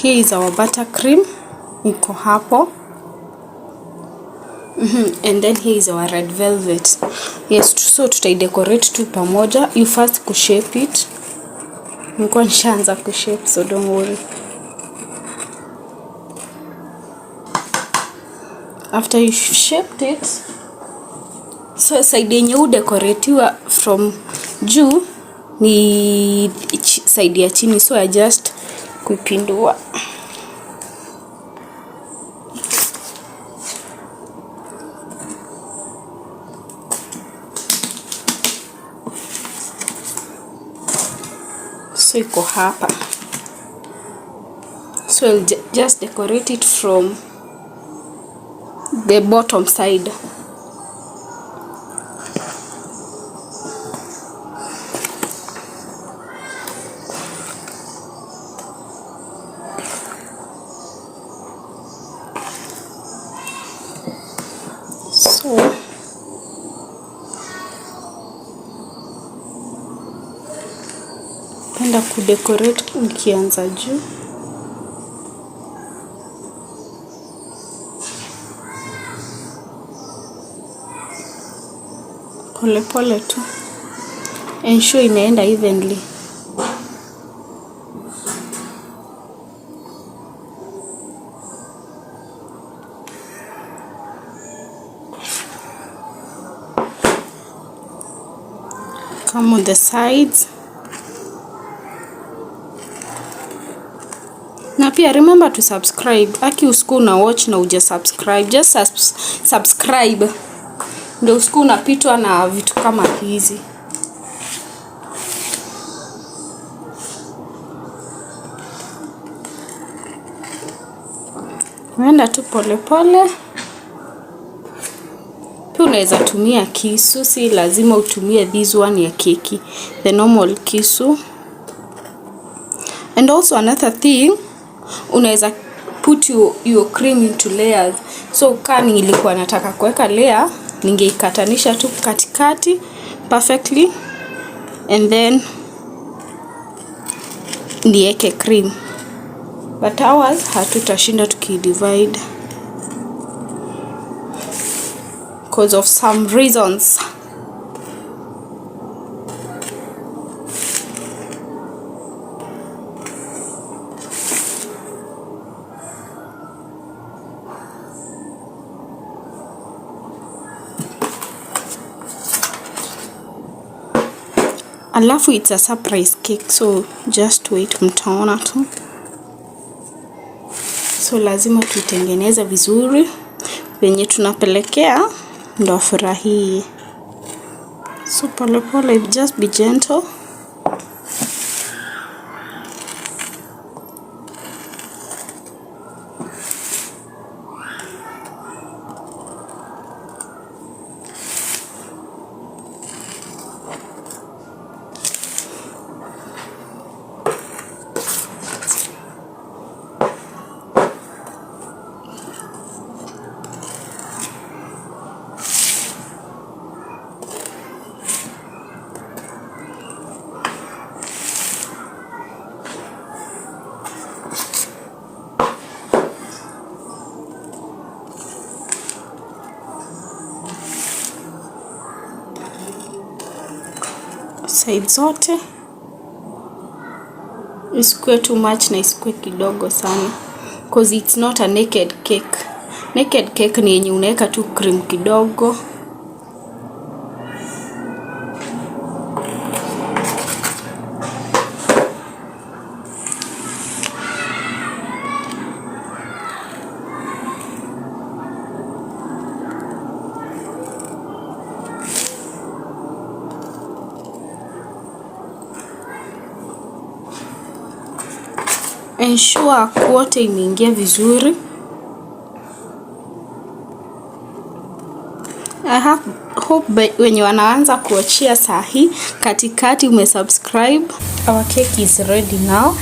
Here is our buttercream, iko hapo. And then here is our red velvet. Yes, so tutaidecorate tu pamoja. You first kushape it. Niko nishaanza kushape, so don't worry. After you shaped it, so side yenye udecoratiwa from juu ni side ya chini, so I just kuipindua. So iko hapa. So I'll just decorate it from the bottom side. So penda kudecorate ukianza juu. Pole pole tu. Ensure inaenda evenly. Come on the sides. Na pia remember to subscribe. Aki usiku na watch na uja subscribe. Just subscribe. Ndio usiku unapitwa na vitu kama hizi. Unaenda tu pole pole. Pia unaweza tumia kisu, si lazima utumie this one ya keki. The normal kisu. And also another thing, unaweza put your cream into layers. So kama nilikuwa nataka kuweka layer, ningeikatanisha tu katikati perfectly and then niweke cream. But ours hatutashinda tukidivide because of some reasons. Alafu it's a surprise cake, so just wait, mtaona tu. So lazima tuitengeneze vizuri venye tunapelekea ndo afurahie. So pole pole, just be gentle. Side zote. Isikue too much na isikue kidogo sana. Because it's not a naked cake. Naked cake ni yenye unaweka tu cream kidogo. Ensure kwote imeingia vizuri. I hope wenye wanaanza kuachia sahi katikati umesubscribe. Our cake is ready now.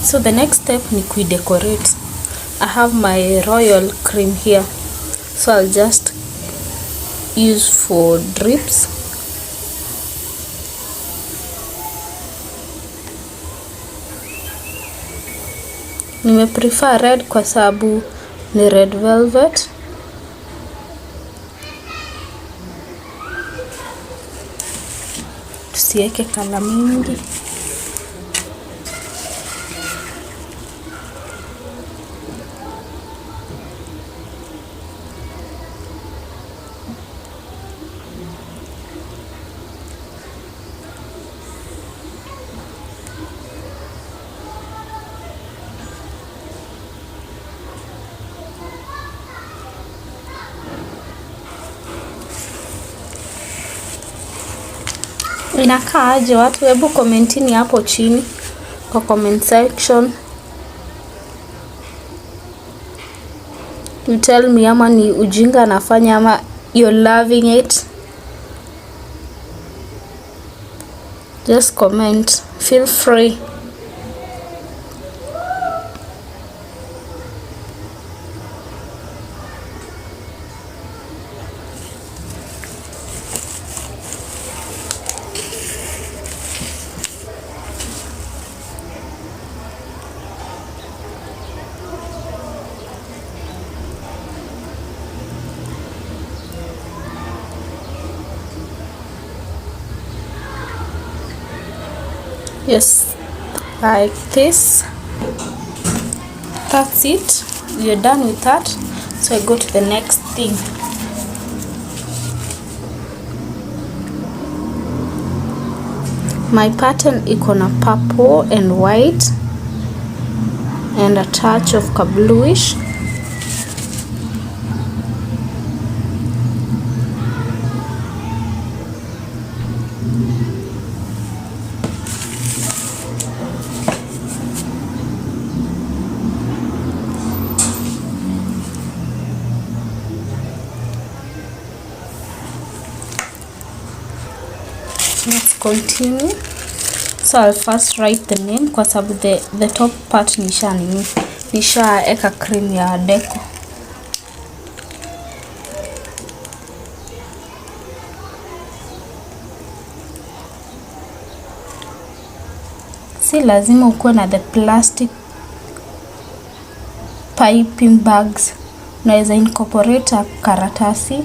So the next step ni kuidecorate. I have my royal cream here. So I'll just use for drips. Nime prefer red kwa sababu ni red velvet. Tusiweke kala mingi. Inakaa aje watu? Hebu commentini hapo chini kwa comment section. You tell me ama ni ujinga nafanya ama you're loving it. Just comment. Feel free. Yes, like this. That's it. You're done with that. So I go to the next thing. My pattern iko na purple and white and a touch of bluish. Let's continue. So I'll first write the name kwa sababu the top part nisha eka cream ya deco. Si lazima ukuwe na the plastic piping bags. Unaweza incorporate karatasi.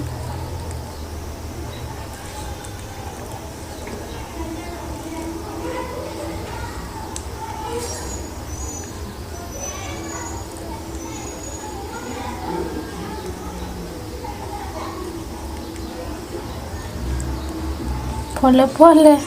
Pole pole.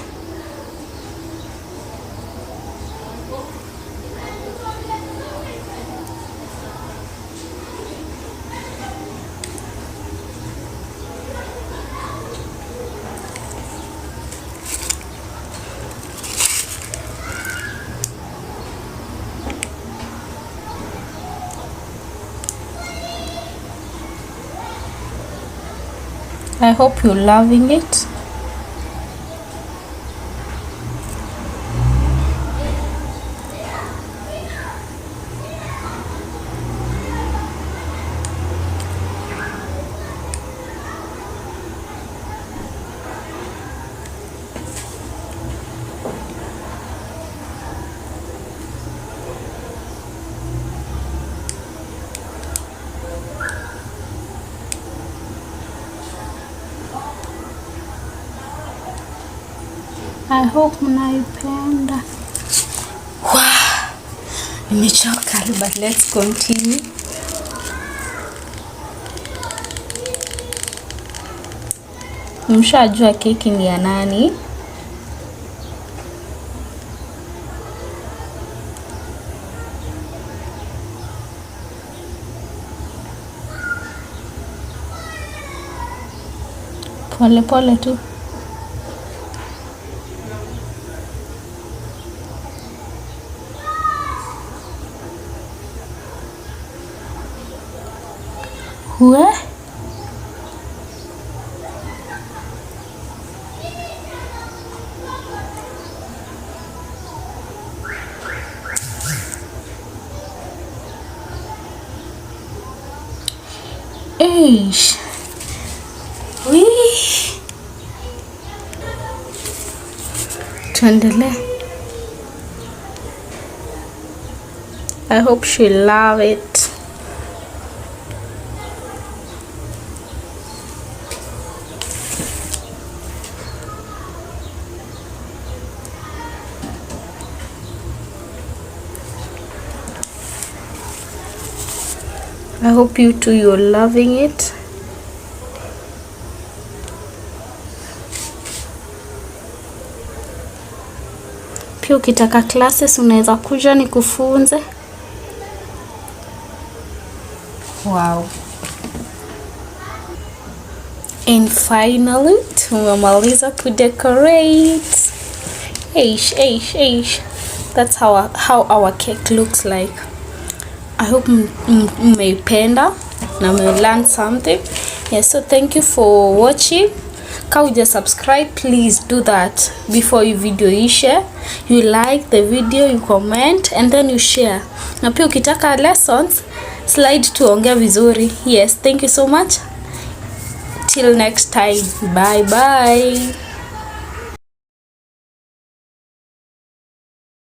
I hope you're loving it. I hope mnaipenda. Wow, nimechoka, but let's continue. Mshajua keki ni ya nani? Pole pole tu. Uwe? Eish. Wee. Tuendelee. I hope she love it. I hope you too, you're loving it. Pia ukitaka classes unaweza kuja nikufunze. Wow. And finally, tumemaliza kudecorate. That's how our cake looks like. I hope mmeipenda na learn something. Yes, so thank you for watching. Kama uja subscribe, please do that before you video ishe. You like the video, you comment and then you share. Na pia ukitaka lessons, slide tuongea vizuri. Yes, thank you so much. Till next time. Bye bye.